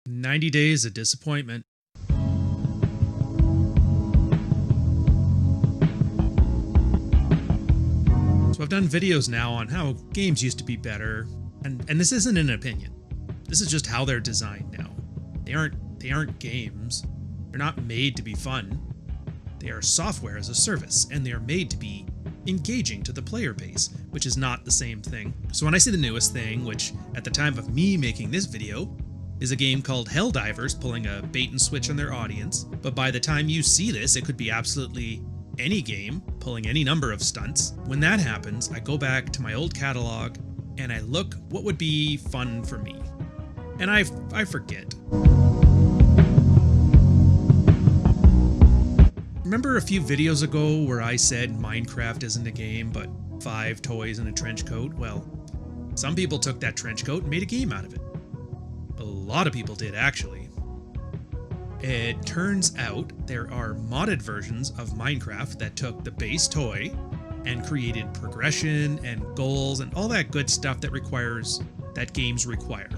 90 days of disappointment. So I've done videos now on how games used to be better, and this isn't an opinion. This is just how they're designed now. They aren't games. They're not made to be fun. They are software as a service, and they are made to be engaging to the player base, which is not the same thing. So when I say the newest thing, which at the time of me making this video is a game called Helldivers pulling a bait and switch on their audience, but by the time you see this, it could be absolutely any game pulling any number of stunts. When that happens, I go back to my old catalog and I look what would be fun for me. And I forget. Remember a few videos ago where I said Minecraft isn't a game, but 5 toys and a trench coat? Well, some people took that trench coat and made a game out of it. A lot of people did, actually. It turns out there are modded versions of Minecraft that took the base toy and created progression and goals and all that good stuff that games require.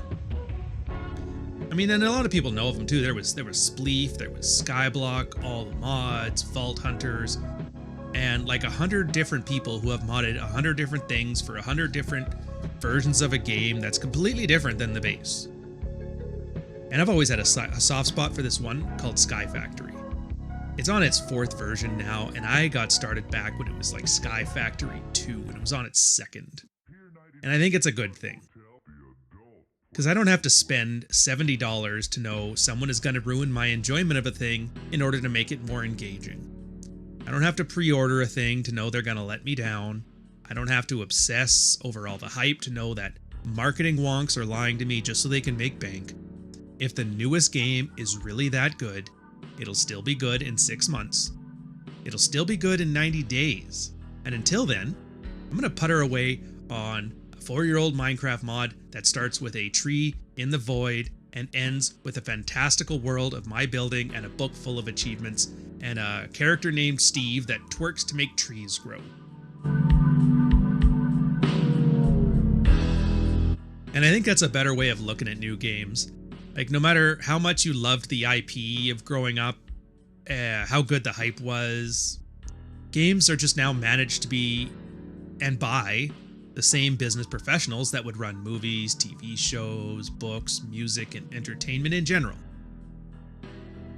I mean, and a lot of people know of them too. There was Spleef, there was Skyblock, all the mods, Vault Hunters, and like 100 different people who have modded 100 different things for 100 different versions of a game that's completely different than the base. And I've always had a soft spot for this one called Skyfactory. It's on its 4th version now, and I got started back when it was like Skyfactory 2, and it was on its 2nd. And I think it's a good thing. Because I don't have to spend $70 to know someone is going to ruin my enjoyment of a thing in order to make it more engaging. I don't have to pre-order a thing to know they're going to let me down. I don't have to obsess over all the hype to know that marketing wonks are lying to me just so they can make bank. If the newest game is really that good, it'll still be good in 6 months. It'll still be good in 90 days. And until then, I'm going to putter away on a 4-year-old Minecraft mod that starts with a tree in the void and ends with a fantastical world of my building and a book full of achievements and a character named Steve that twerks to make trees grow. And I think that's a better way of looking at new games. Like, no matter how much you loved the IP of growing up, how good the hype was, games are just now managed to be and by the same business professionals that would run movies, TV shows, books, music, and entertainment in general.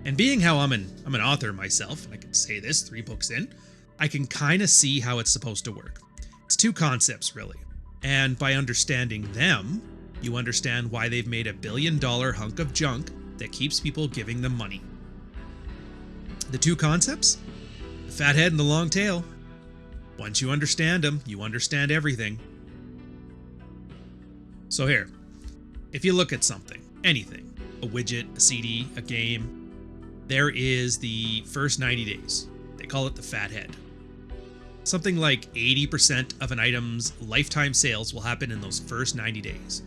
And being how I'm an author myself, and I can say this 3 books in, I can kind of see how it's supposed to work. It's 2 concepts, really. And by understanding them, you understand why they've made $1 billion hunk of junk that keeps people giving them money. The 2 concepts? The fat head and the long tail. Once you understand them, you understand everything. So here, if you look at something, anything, a widget, a CD, a game, there is the first 90 days. They call it the fat head. Something like 80% of an item's lifetime sales will happen in those first 90 days.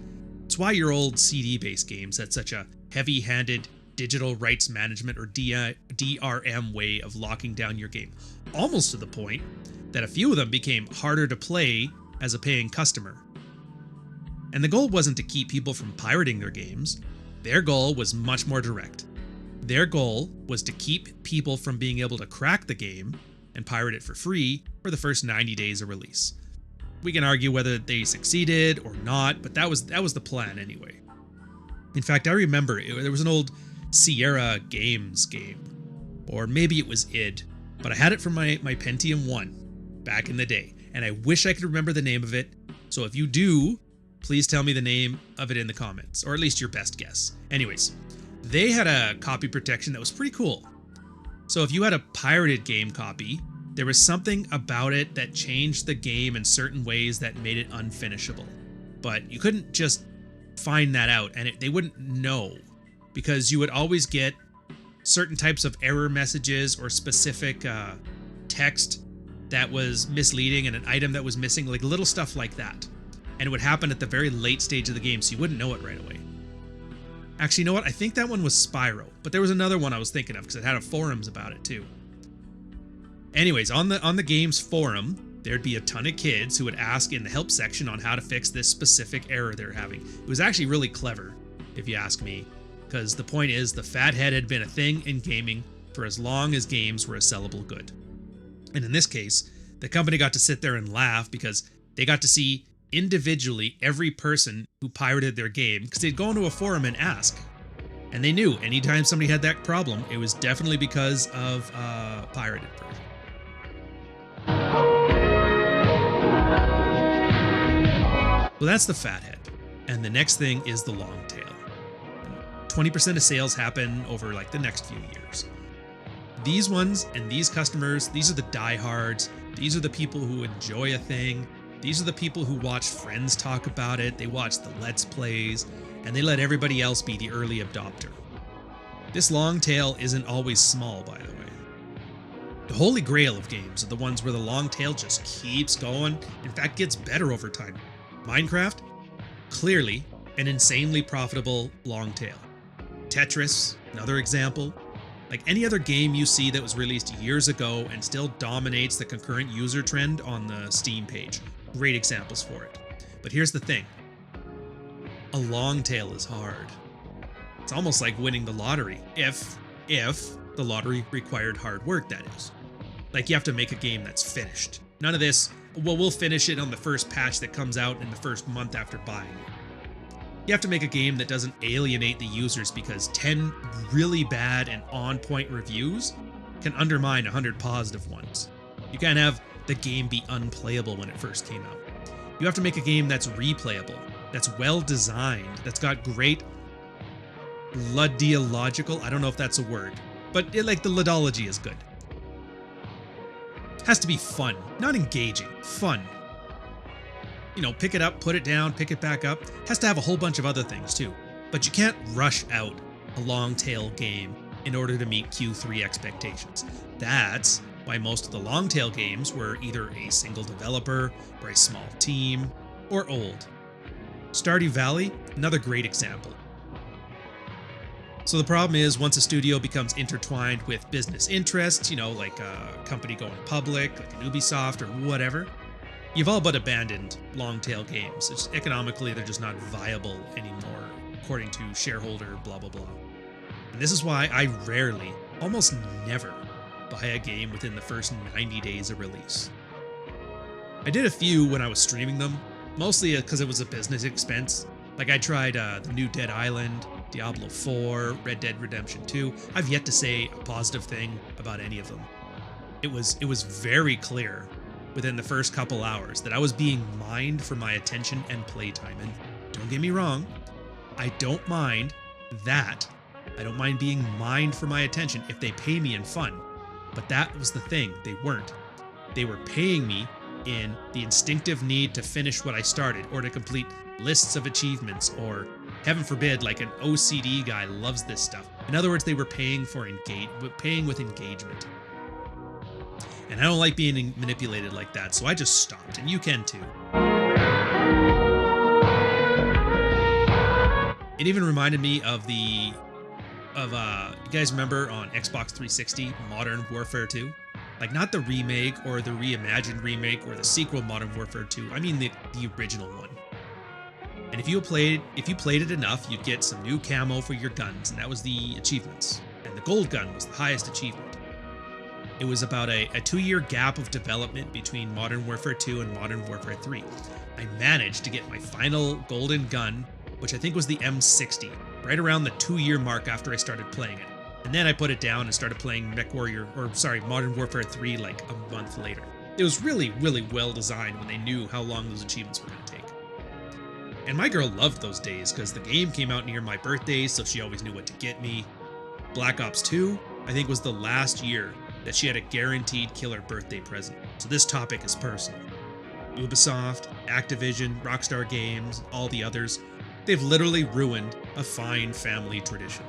It's why your old CD-based games had such a heavy-handed digital rights management or DRM way of locking down your game, almost to the point that a few of them became harder to play as a paying customer. And the goal wasn't to keep people from pirating their games. Their goal was much more direct. Their goal was to keep people from being able to crack the game and pirate it for free for the first 90 days of release. We can argue whether they succeeded or not, but that was the plan anyway. In fact, I remember there was an old Sierra Games game, or maybe it was id, but I had it from my Pentium 1 back in the day, and I wish I could remember the name of it. So if you do, please tell me the name of it in the comments, or at least your best guess. Anyways, they had a copy protection that was pretty cool. So if you had a pirated game copy, there was something about it that changed the game in certain ways that made it unfinishable. But you couldn't just find that out, and they wouldn't know, because you would always get certain types of error messages or specific text that was misleading and an item that was missing, like little stuff like that. And it would happen at the very late stage of the game, so you wouldn't know it right away. Actually, you know what? I think that one was Spyro, but there was another one I was thinking of because it had forums about it too. Anyways, on the game's forum, there'd be a ton of kids who would ask in the help section on how to fix this specific error they're having. It was actually really clever, if you ask me, because the point is the fat head had been a thing in gaming for as long as games were a sellable good. And in this case, the company got to sit there and laugh because they got to see individually every person who pirated their game, because they'd go into a forum and ask. And they knew anytime somebody had that problem, it was definitely because of pirated version. So that's the fat head. And the next thing is the long tail. 20% of sales happen over like the next few years. These ones and these customers, these are the diehards. These are the people who enjoy a thing. These are the people who watch friends talk about it. They watch the Let's Plays, and they let everybody else be the early adopter. This long tail isn't always small, by the way. The holy grail of games are the ones where the long tail just keeps going, in fact gets better over time. Minecraft, clearly an insanely profitable long tail. Tetris, another example. Like any other game you see that was released years ago and still dominates the concurrent user trend on the Steam page. Great examples for it. But here's the thing. A long tail is hard. It's almost like winning the lottery. If the lottery required hard work, that is. Like you have to make a game that's finished. None of this, well, we'll finish it on the first patch that comes out in the first month after buying it. You have to make a game that doesn't alienate the users because 10 really bad and on-point reviews can undermine 100 positive ones. You can't have the game be unplayable when it first came out. You have to make a game that's replayable, that's well designed, that's got great ludological, I don't know if that's a word, but like the ludology is good. It has to be fun, not engaging, fun. You know, pick it up, put it down, pick it back up. It has to have a whole bunch of other things too. But you can't rush out a long tail game in order to meet Q3 expectations. That's why most of the long tail games were either a single developer or a small team or old. Stardew Valley, another great example. So the problem is once a studio becomes intertwined with business interests, you know, like a company going public, like an Ubisoft or whatever, you've all but abandoned long tail games. It's economically, they're just not viable anymore, according to shareholder blah, blah, blah. And this is why I rarely, almost never, buy a game within the first 90 days of release. I did a few when I was streaming them, mostly because it was a business expense. Like I tried the new Dead Island, Diablo 4, Red Dead Redemption 2. I've yet to say a positive thing about any of them. It was very clear within the first couple hours that I was being mined for my attention and playtime. And don't get me wrong, I don't mind that. I don't mind being mined for my attention if they pay me in fun. But that was the thing, they weren't. They were paying me in the instinctive need to finish what I started or to complete lists of achievements or, heaven forbid, like an OCD guy loves this stuff. In other words, they were paying paying with engagement. And I don't like being manipulated like that, so I just stopped, and you can too. It even reminded me of you guys remember on Xbox 360, Modern Warfare 2? Like not the remake or the reimagined remake or the sequel Modern Warfare 2, I mean the original one. And if you played it enough, you'd get some new camo for your guns, and that was the achievements. And the gold gun was the highest achievement. It was about a 2-year gap of development between Modern Warfare 2 and Modern Warfare 3. I managed to get my final golden gun, which I think was the M60, right around the 2-year mark after I started playing it. And then I put it down and started playing Modern Warfare 3 like a month later. It was really, really well designed when they knew how long those achievements were going to take. And my girl loved those days because the game came out near my birthday, so she always knew what to get me. Black Ops 2, I think, was the last year that she had a guaranteed killer birthday present. So this topic is personal. Ubisoft, Activision, Rockstar Games, all the others, they've literally ruined a fine family tradition.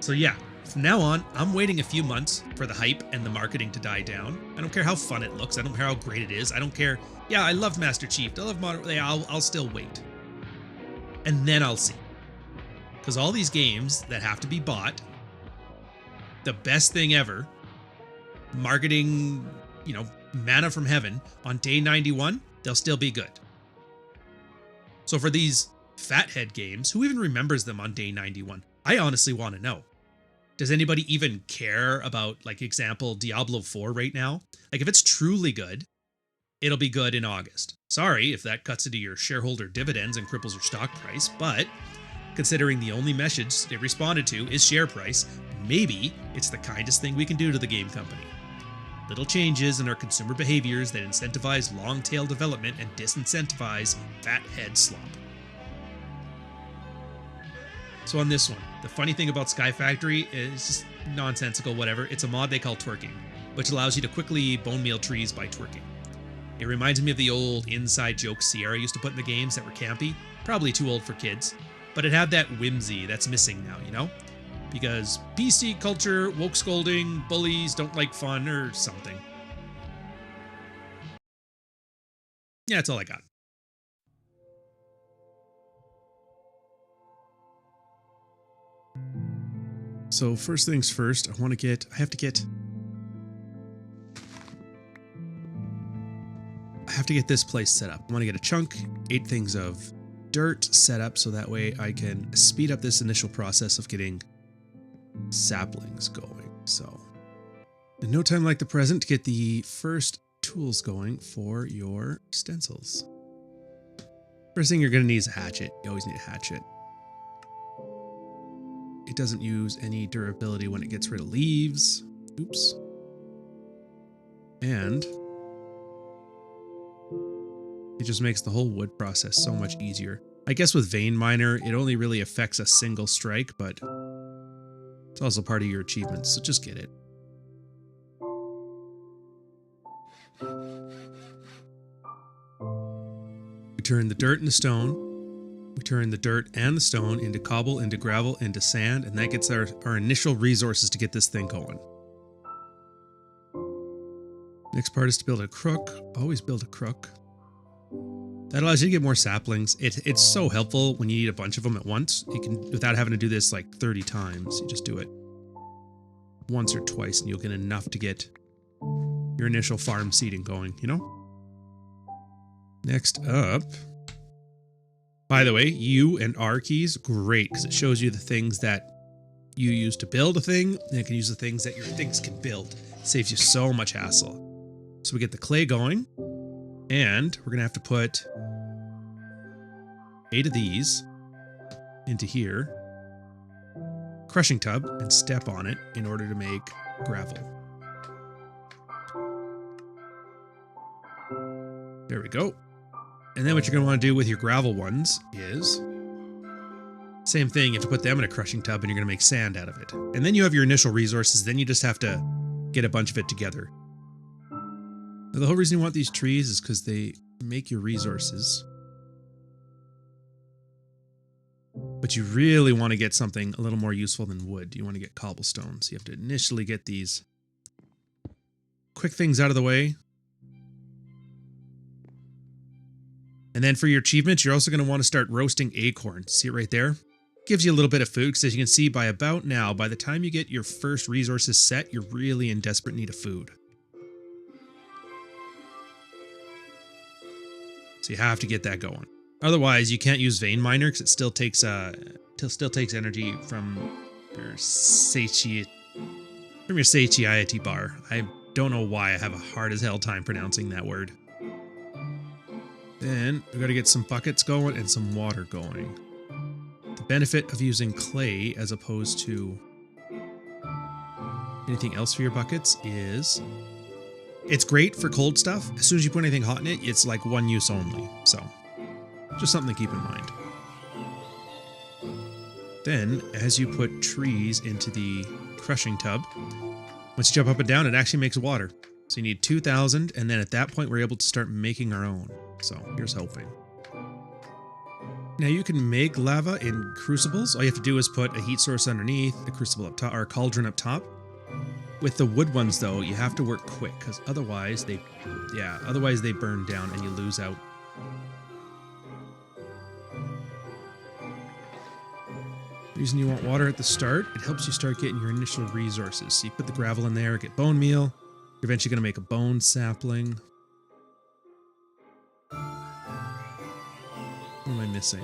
So yeah, from now on, I'm waiting a few months for the hype and the marketing to die down. I don't care how fun it looks. I don't care how great it is. I don't care. Yeah, I love Master Chief. I love Modern. I'll still wait. And then I'll see. Because all these games that have to be bought, the best thing ever, marketing, manna from heaven, on day 91, they'll still be good. So for these Fathead games, who even remembers them on day 91? I honestly want to know. Does anybody even care about, like, example, Diablo 4 right now? Like, if it's truly good, it'll be good in August. Sorry if that cuts into your shareholder dividends and cripples your stock price, but considering the only message it responded to is share price, maybe it's the kindest thing we can do to the game company. Little changes in our consumer behaviors that incentivize long-tail development and disincentivize fathead slop. So on this one, the funny thing about Skyfactory is just nonsensical, whatever. It's a mod they call twerking, which allows you to quickly bone meal trees by twerking. It reminds me of the old inside jokes Sierra used to put in the games that were campy, probably too old for kids, but it had that whimsy that's missing now, you know? Because PC culture, woke scolding, bullies don't like fun or something. Yeah, that's all I got. So first things first, I have to get this place set up. I want to get a chunk, 8 things of dirt set up so that way I can speed up this initial process of getting saplings going. So, in no time like the present to get the first tools going for your stencils. First thing you're going to need is a hatchet. You always need a hatchet. It doesn't use any durability when it gets rid of leaves. Oops. And it just makes the whole wood process so much easier. I guess with Vein Miner, it only really affects a single strike, but it's also part of your achievements, so just get it. We turn the dirt into stone. We turn the dirt and the stone into cobble, into gravel, into sand, and that gets our initial resources to get this thing going. Next part is to build a crook. Always build a crook. That allows you to get more saplings. It's so helpful when you need a bunch of them at once. You can, without having to do this like 30 times, you just do it once or twice and you'll get enough to get your initial farm seeding going, you know? Next up, by the way, U and R keys, great, because it shows you the things that you use to build a thing, and it can use the things that your things can build. It saves you so much hassle. So we get the clay going, and we're going to have to put 8 of these into here, crushing tub, and step on it in order to make gravel. There we go. And then what you're going to want to do with your gravel ones is same thing. You have to put them in a crushing tub and you're going to make sand out of it. And then you have your initial resources. Then you just have to get a bunch of it together. Now, the whole reason you want these trees is because they make your resources. But you really want to get something a little more useful than wood. You want to get cobblestone. So you have to initially get these quick things out of the way. And then for your achievements, you're also going to want to start roasting acorns. See it right there? Gives you a little bit of food, because as you can see, by about now, by the time you get your first resources set, you're really in desperate need of food. So you have to get that going. Otherwise, you can't use Vein Miner, because it still takes energy from your satiety bar. I don't know why I have a hard as hell time pronouncing that word. Then we got to get some buckets going and some water going. The benefit of using clay as opposed to anything else for your buckets is it's great for cold stuff. As soon as you put anything hot in it, it's like one use only. So just something to keep in mind. Then as you put trees into the crushing tub, once you jump up and down, it actually makes water. So you need 2,000, and then at that point, we're able to start making our own. So here's hoping. Now you can make lava in crucibles. All you have to do is put a heat source underneath, a crucible up top, or a cauldron up top. With the wood ones, though, you have to work quick, because otherwise they burn down and you lose out. The reason you want water at the start, it helps you start getting your initial resources. So you put the gravel in there, get bone meal. You're eventually going to make a bone sapling. What am I missing?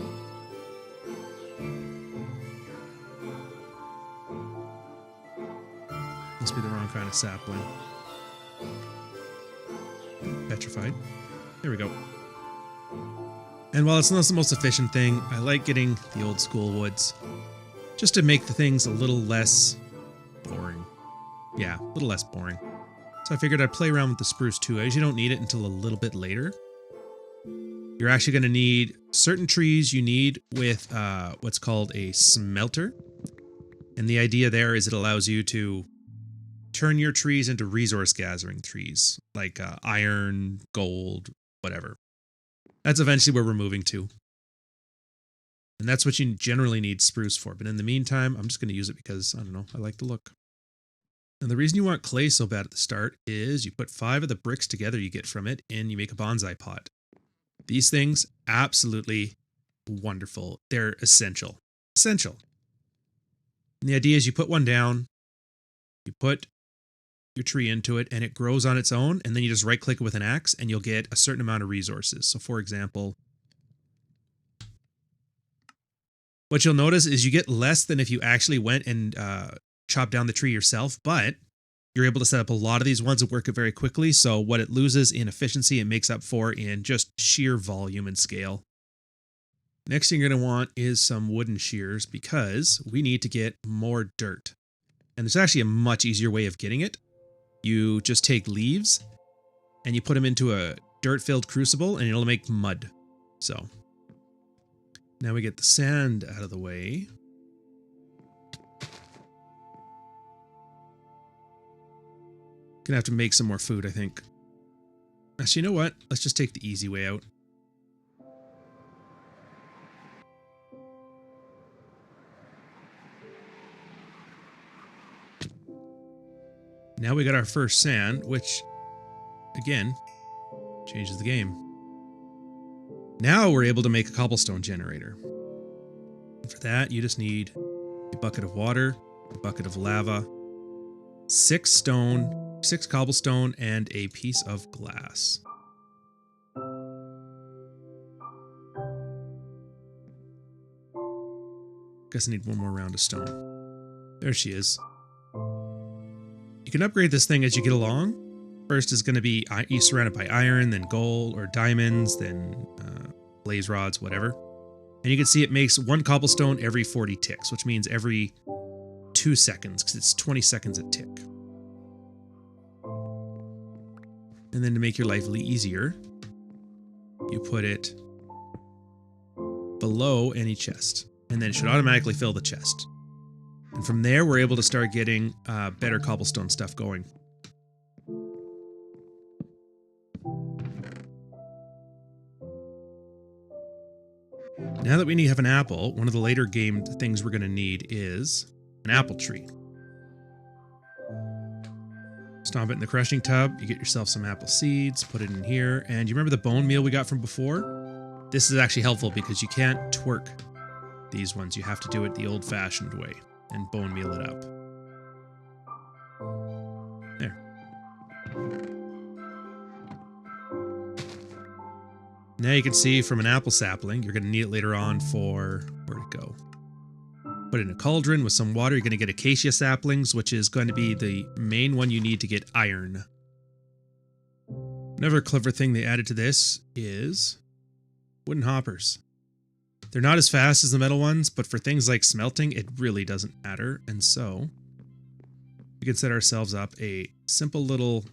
Must be the wrong kind of sapling. Petrified. There we go. And while it's not the most efficient thing, I like getting the old school woods. Just to make the things a little less boring. Yeah, a little less boring. So I figured I'd play around with the spruce too. I usually don't need it until a little bit later. You're actually going to need certain trees you need with what's called a smelter. And the idea there is it allows you to turn your trees into resource gathering trees, like iron, gold, whatever. That's eventually where we're moving to. And that's what you generally need spruce for. But in the meantime, I'm just going to use it because, I don't know, I like the look. And the reason you want clay so bad at the start is you put 5 of the bricks together you get from it and you make a bonsai pot. These things, absolutely wonderful. They're essential. Essential. And the idea is you put one down, you put your tree into it, and it grows on its own, and then you just right-click it with an axe, and you'll get a certain amount of resources. So, for example, what you'll notice is you get less than if you actually went and chopped down the tree yourself, but you're able to set up a lot of these ones that work it very quickly, so what it loses in efficiency, it makes up for in just sheer volume and scale. Next thing you're going to want is some wooden shears, because we need to get more dirt. And there's actually a much easier way of getting it. You just take leaves and you put them into a dirt-filled crucible and it'll make mud. So now we get the sand out of the way. Gonna have to make some more food, I think. Actually, you know what? Let's just take the easy way out. Now we got our first sand, which, again, changes the game. Now we're able to make a cobblestone generator. And for that, you just need a bucket of water, a bucket of lava, 6 stone, 6 cobblestone, and a piece of glass. Guess I need one more round of stone. There she is. You can upgrade this thing as you get along. First is going to be you surrounded by iron, then gold or diamonds, then blaze rods, whatever. And you can see it makes 1 cobblestone every 40 ticks, which means every 2 seconds, because it's 20 seconds a tick. And then to make your life a little easier, you put it below any chest, and then it should automatically fill the chest. And from there, we're able to start getting better cobblestone stuff going. Now that we have an apple, one of the later game things we're going to need is an apple tree. Stomp it in the crushing tub, you get yourself some apple seeds, put it in here, and you remember the bone meal we got from before? This is actually helpful because you can't twerk these ones. You have to do it the old-fashioned way and bone meal it up. There. Now you can see from an apple sapling, you're going to need it later on for, where'd it go? Put it in a cauldron with some water. You're going to get acacia saplings, which is going to be the main one you need to get iron. Another clever thing they added to this is wooden hoppers. They're not as fast as the metal ones, but for things like smelting, it really doesn't matter. And so we can set ourselves up a simple little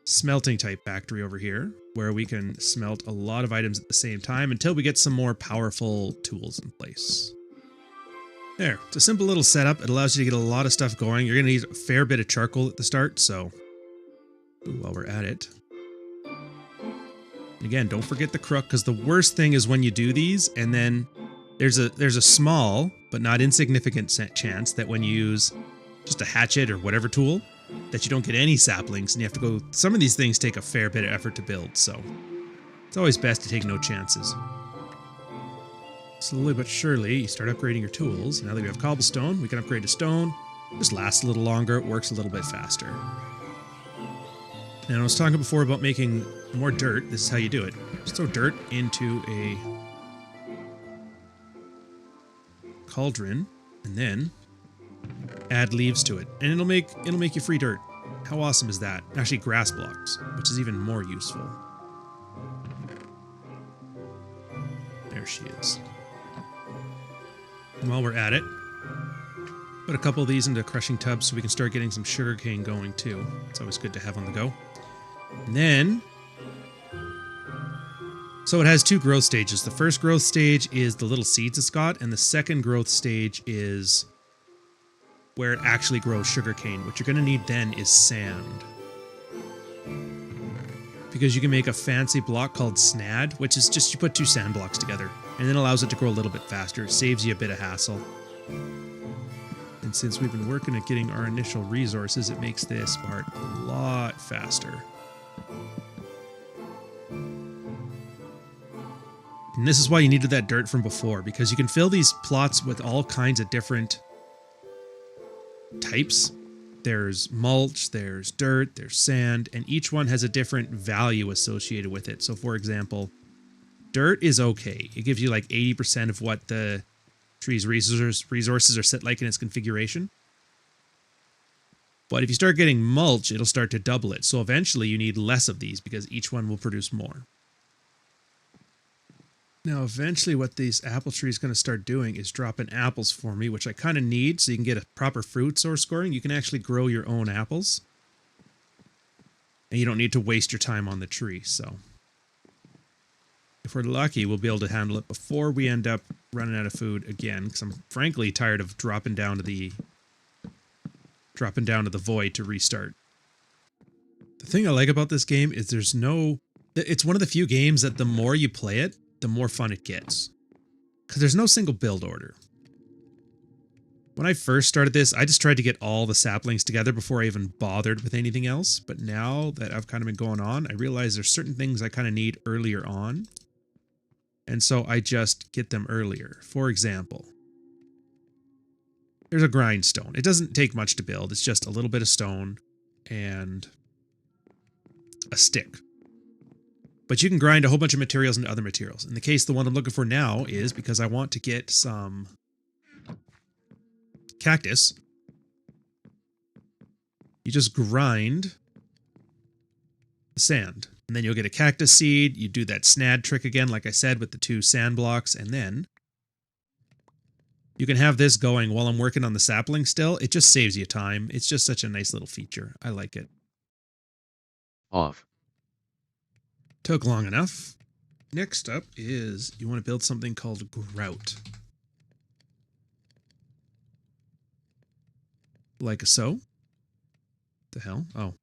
smelting type factory over here, where we can smelt a lot of items at the same time until we get some more powerful tools in place. There, it's a simple little setup. It allows you to get a lot of stuff going. You're going to need a fair bit of charcoal at the start, so while we're at it. Again, don't forget the crook, because the worst thing is when you do these, and then there's a small but not insignificant chance that when you use just a hatchet or whatever tool, that you don't get any saplings, and you have to go. Some of these things take a fair bit of effort to build, so it's always best to take no chances. Slowly but surely, you start upgrading your tools. Now that we have cobblestone, we can upgrade to stone. It just lasts a little longer, it works a little bit faster. And I was talking before about making more dirt. This is how you do it. Just throw dirt into a cauldron, and then Add leaves to it, and it'll make you free dirt. How awesome is that? Actually, grass blocks, which is even more useful. There she is. And while we're at it, put a couple of these into crushing tubs so we can start getting some sugarcane going too. It's always good to have on the go. And then, so it has two growth stages. The first growth stage is the little seeds it's got, and the second growth stage is where it actually grows sugarcane. What you're going to need then is sand. Because you can make a fancy block called snad, which is just you put two sand blocks together, and then allows it to grow a little bit faster. It saves you a bit of hassle. And since we've been working at getting our initial resources, it makes this part a lot faster. And this is why you needed that dirt from before, because you can fill these plots with all kinds of different types. There's mulch, there's dirt, there's sand, and each one has a different value associated with it. So for example, dirt is okay. It gives you like 80% of what the tree's resources are set like in its configuration. But if you start getting mulch, it'll start to double it. So eventually you need less of these because each one will produce more. Now, eventually what this apple tree is going to start doing is dropping apples for me, which I kind of need so you can get a proper fruit source scoring. You can actually grow your own apples. And you don't need to waste your time on the tree, so if we're lucky, we'll be able to handle it before we end up running out of food again, because I'm frankly tired of dropping down to the void to restart. The thing I like about this game is it's one of the few games that the more you play it, the more fun it gets. Because there's no single build order. When I first started this, I just tried to get all the saplings together before I even bothered with anything else. But now that I've kind of been going on, I realize there's certain things I kind of need earlier on. And so I just get them earlier. For example, there's a grindstone. It doesn't take much to build. It's just a little bit of stone and a stick. But you can grind a whole bunch of materials into other materials. In the case, the one I'm looking for now is because I want to get some cactus. You just grind the sand. And then you'll get a cactus seed. You do that snad trick again, like I said, with the two sand blocks. And then you can have this going while I'm working on the sapling still. It just saves you time. It's just such a nice little feature. I like it. Off. Took long enough. Next up is you want to build something called grout. Like so. The hell? Oh.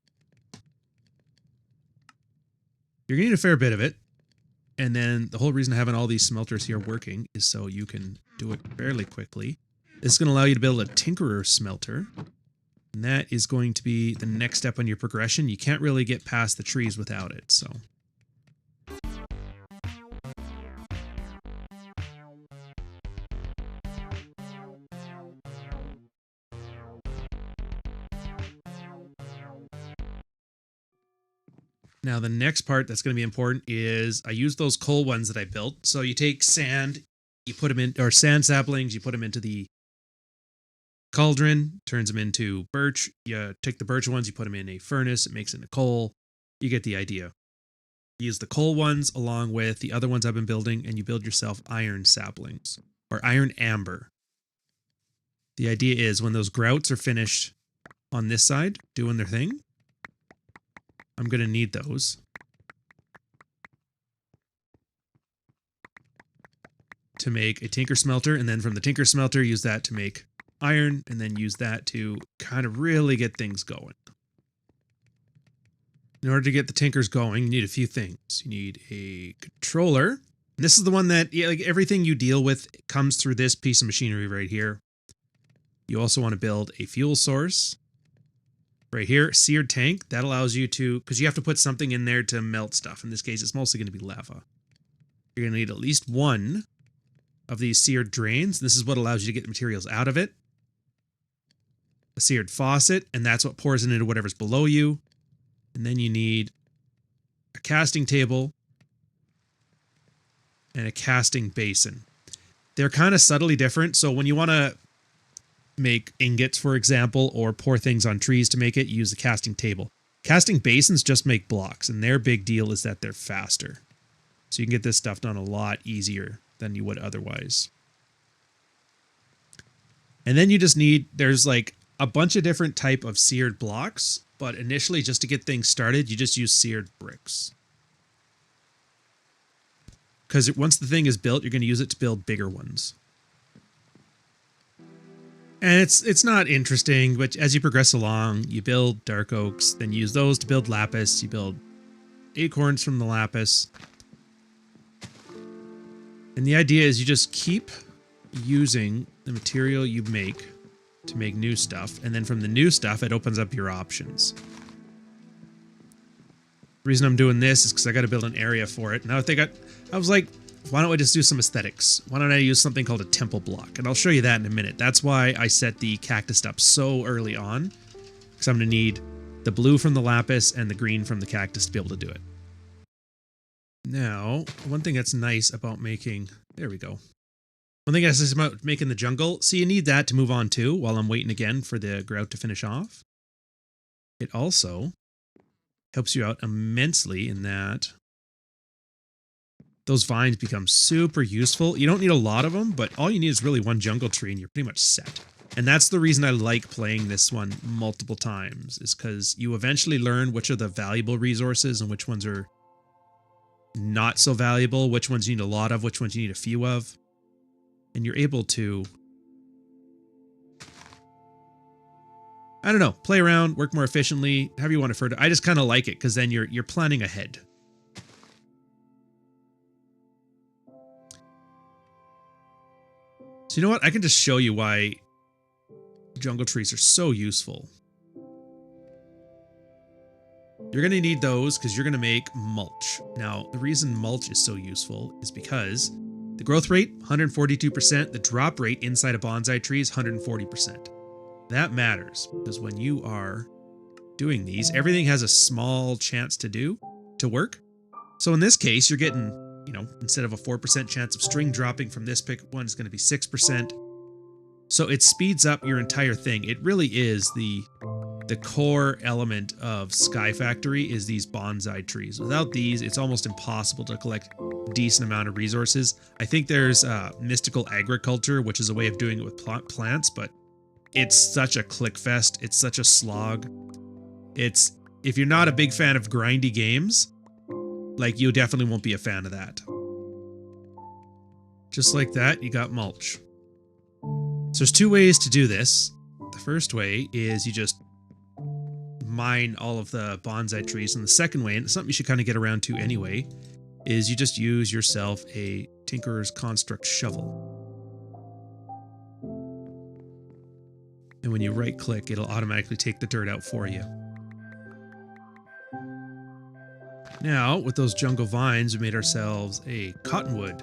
You're going to need a fair bit of it. And then the whole reason having all these smelters here working is so you can do it fairly quickly. This is going to allow you to build a tinkerer smelter. And that is going to be the next step on your progression. You can't really get past the trees without it, so. Now, the next part that's going to be important is I use those coal ones that I built. So you take sand, you put them in, or sand saplings, you put them into the cauldron, turns them into birch. You take the birch ones, you put them in a furnace, it makes it into coal. You get the idea. You use the coal ones along with the other ones I've been building, and you build yourself iron saplings, or iron amber. The idea is when those grouts are finished on this side, doing their thing, I'm going to need those. To make a tinker smelter, and then from the tinker smelter, use that to make iron, and then use that to kind of really get things going. In order to get the tinkers going, you need a few things. You need a controller. And this is the one that, yeah, like everything you deal with comes through this piece of machinery right here. You also want to build a fuel source. Right here, seared tank, that allows you to, because you have to put something in there to melt stuff. In this case, it's mostly going to be lava. You're going to need at least one of these seared drains. This is what allows you to get the materials out of it. A seared faucet, and that's what pours it into whatever's below you. And then you need a casting table and a casting basin. They're kind of subtly different, so when you want to make ingots, for example, or pour things on trees to make it, you use the casting table. Casting basins just make blocks, and their big deal is that they're faster. So you can get this stuff done a lot easier than you would otherwise. And then you just need, there's like a bunch of different type of seared blocks, but initially just to get things started, you just use seared bricks. Because once the thing is built, you're going to use it to build bigger ones. And it's not interesting, but as you progress along, you build dark oaks, then use those to build lapis. You build acorns from the lapis. And the idea is you just keep using the material you make to make new stuff. And then from the new stuff, it opens up your options. The reason I'm doing this is because I got to build an area for it. Now I was like, why don't I just do some aesthetics? Why don't I use something called a temple block? And I'll show you that in a minute. That's why I set the cactus up so early on, because I'm going to need the blue from the lapis and the green from the cactus to be able to do it. Now, one thing that's nice about making, there we go. One thing that's nice about making the jungle, so you need that to move on too while I'm waiting again for the grout to finish off. It also helps you out immensely in that those vines become super useful. You don't need a lot of them, but all you need is really one jungle tree and you're pretty much set. And that's the reason I like playing this one multiple times, is because you eventually learn which are the valuable resources and which ones are not so valuable, which ones you need a lot of, which ones you need a few of. And you're able to, I don't know, play around, work more efficiently, however you want to refer to it. I just kind of like it because then you're planning ahead. So you know what? I can just show you why jungle trees are so useful. You're going to need those because you're going to make mulch. Now, the reason mulch is so useful is because the growth rate, 142%, the drop rate inside a bonsai tree is 140%. That matters because when you are doing these, everything has a small chance to work. So in this case, you're getting, you know, instead of a 4% chance of string dropping from this pick one, it's going to be 6%. So it speeds up your entire thing. It really is the core element of Skyfactory is these bonsai trees. Without these, it's almost impossible to collect a decent amount of resources. I think there's mystical agriculture, which is a way of doing it with plants, but it's such a click fest. It's such a slog. If you're not a big fan of grindy games, like, you definitely won't be a fan of that. Just like that, you got mulch. So there's two ways to do this. The first way is you just mine all of the bonsai trees, and the second way, and it's something you should kind of get around to anyway, is you just use yourself a Tinkerer's Construct shovel. And when you right click, it'll automatically take the dirt out for you. Now, with those jungle vines, we made ourselves a cottonwood.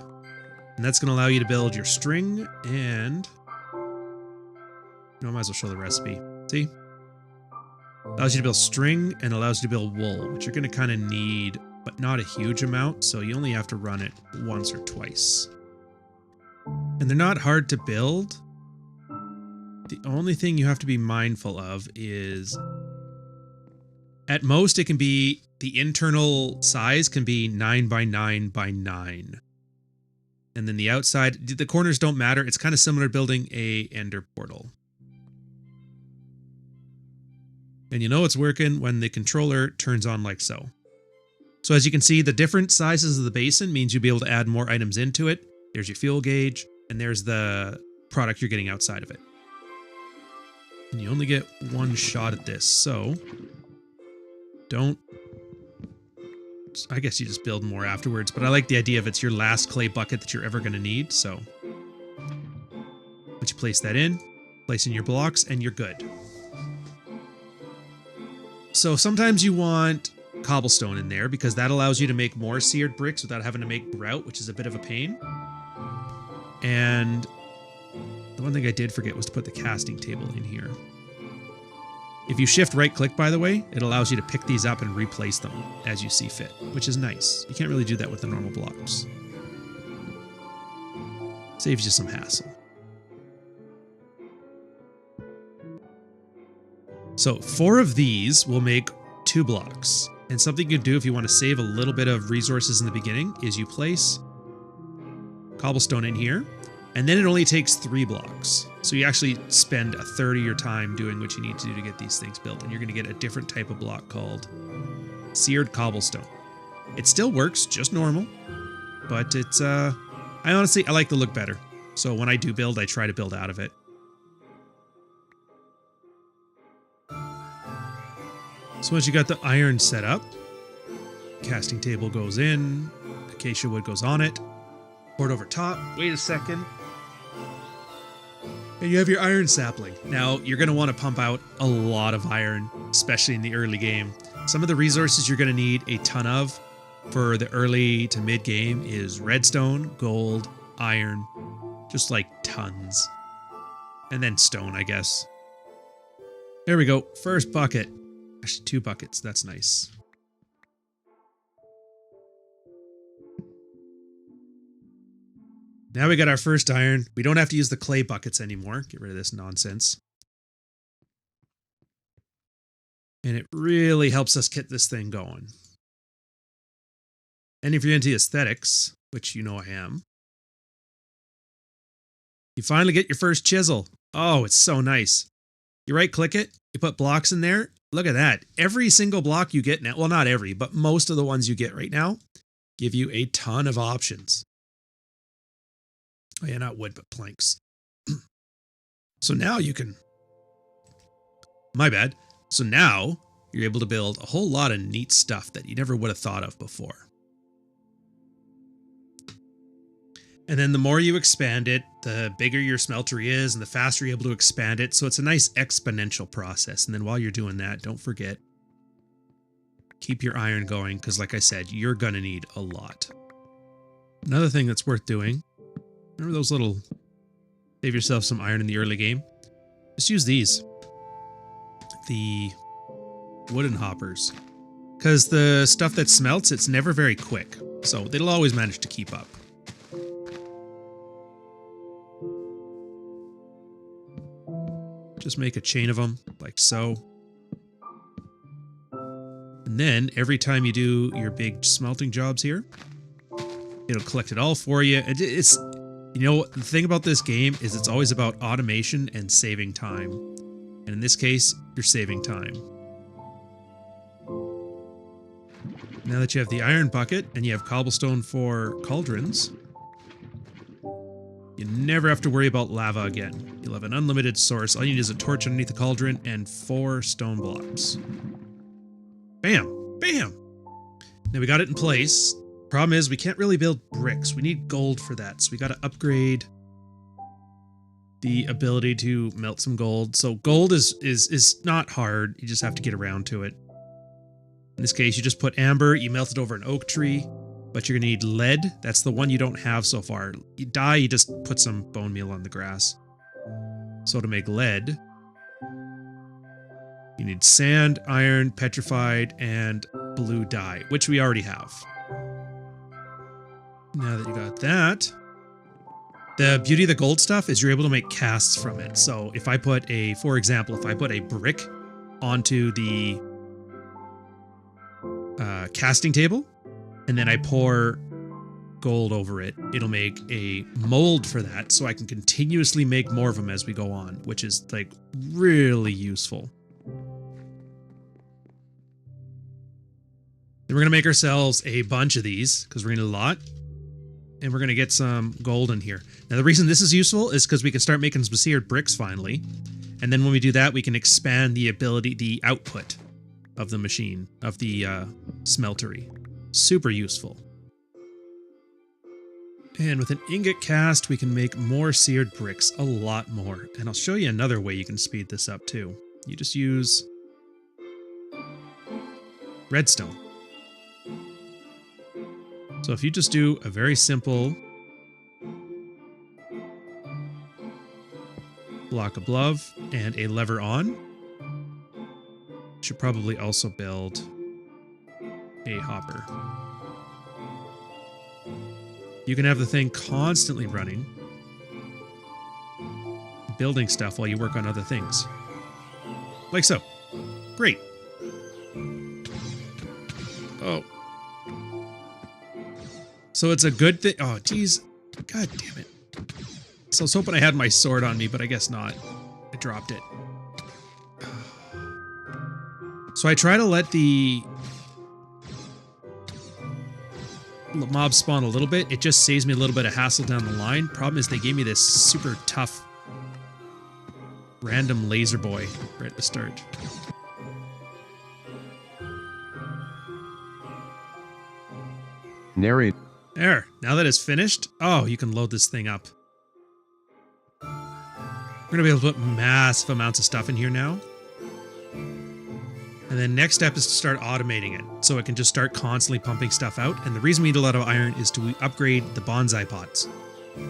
And that's going to allow you to build your string and, you know, I might as well show the recipe. See? Allows you to build string and allows you to build wool, which you're going to kind of need, but not a huge amount. So you only have to run it once or twice. And they're not hard to build. The only thing you have to be mindful of is, at most, it can be, the internal size can be 9 by 9 by 9. And then the outside, the corners don't matter. It's kind of similar to building a ender portal. And you know it's working when the controller turns on like so. So as you can see, the different sizes of the basin means you'll be able to add more items into it. There's your fuel gauge, and there's the product you're getting outside of it. And you only get one shot at this, so don't, I guess you just build more afterwards, but I like the idea of it's your last clay bucket that you're ever going to need, so once you place that in, place in your blocks, and you're good. So sometimes you want cobblestone in there because that allows you to make more seared bricks without having to make grout, which is a bit of a pain. And the one thing I did forget was to put the casting table in here. If you shift right click, by the way, it allows you to pick these up and replace them as you see fit, which is nice. You can't really do that with the normal blocks. Saves you some hassle. So 4 of these will make 2 blocks. And something you can do if you want to save a little bit of resources in the beginning is you place cobblestone in here, and then it only takes 3 blocks. So you actually spend a third of your time doing what you need to do to get these things built, and you're going to get a different type of block called seared cobblestone. It still works just normal, but it's I like the look better. So when I do build, I try to build out of it. So once you got the iron set up, casting table goes in, acacia wood goes on it, pour it over top, wait a second, and you have your iron sapling. Now, you're going to want to pump out a lot of iron, especially in the early game. Some of the resources you're going to need a ton of for the early to mid game is redstone, gold, iron, just like tons. And then stone, I guess. There we go. First bucket. Actually, 2 buckets. That's nice. Now we got our first iron. We don't have to use the clay buckets anymore. Get rid of this nonsense. And it really helps us get this thing going. And if you're into aesthetics, which you know I am, you finally get your first chisel. Oh, it's so nice. You right click it, you put blocks in there. Look at that. Every single block you get now, well, not every, but most of the ones you get right now give you a ton of options. Oh yeah, not wood, but planks. So now you can, my bad. So now you're able to build a whole lot of neat stuff that you never would have thought of before. And then the more you expand it, the bigger your smeltery is and the faster you're able to expand it. So it's a nice exponential process. And then while you're doing that, don't forget, keep your iron going because like I said, you're going to need a lot. Another thing that's worth doing, remember those little, save yourself some iron in the early game? Just use these. The wooden hoppers. Because the stuff that smelts, it's never very quick. So they'll always manage to keep up. Just make a chain of them, like so. And then, every time you do your big smelting jobs here, it'll collect it all for you. It's, you know, the thing about this game is it's always about automation and saving time. And in this case, you're saving time. Now that you have the iron bucket and you have cobblestone for cauldrons, you never have to worry about lava again. You'll have an unlimited source. All you need is a torch underneath the cauldron and 4 stone blocks. Bam! Bam! Now we got it in place. Problem is we can't really build bricks. We need gold for that. So we got to upgrade the ability to melt some gold. So gold is not hard. You just have to get around to it. In this case, you just put amber, you melt it over an oak tree. But you're going to need lead. That's the one you don't have so far. You die, you just put some bone meal on the grass. So to make lead, you need sand, iron, petrified, and blue dye, which we already have. Now that you got that, the beauty of the gold stuff is you're able to make casts from it. So if I put a, for example, if I put a brick onto the casting table, and then I pour gold over it, it'll make a mold for that so I can continuously make more of them as we go on, which is like really useful. Then we're going to make ourselves a bunch of these because we're going to need a lot. And we're going to get some gold in here. Now the reason this is useful is because we can start making some seared bricks finally. And then when we do that, we can expand the ability, the output of the machine, of the smeltery. Super useful. And with an ingot cast, we can make more seared bricks, a lot more. And I'll show you another way you can speed this up too. You just use redstone. So if you just do a very simple block above and a lever on, you should probably also build a hopper. You can have the thing constantly running, building stuff while you work on other things. Like so. Great. Oh. So it's a good thing. Oh, geez. God damn it. So I was hoping I had my sword on me, but I guess not. I dropped it. So I try to let the mob spawn a little bit. It just saves me a little bit of hassle down the line. Problem is they gave me this super tough random laser boy right at the start. Narrate. There. Now that it's finished, oh, you can load this thing up. We're going to be able to put massive amounts of stuff in here now. And then next step is to start automating it, so it can just start constantly pumping stuff out. And the reason we need a lot of iron is to upgrade the bonsai pots.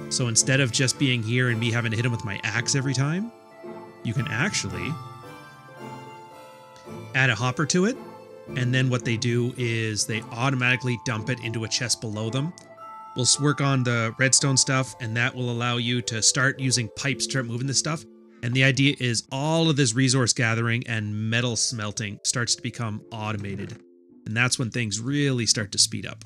So instead of just being here and me having to hit them with my axe every time, you can actually add a hopper to it. And then what they do is they automatically dump it into a chest below them. We'll work on the redstone stuff, and that will allow you to start using pipes to start moving this stuff. And the idea is all of this resource gathering and metal smelting starts to become automated. And that's when things really start to speed up.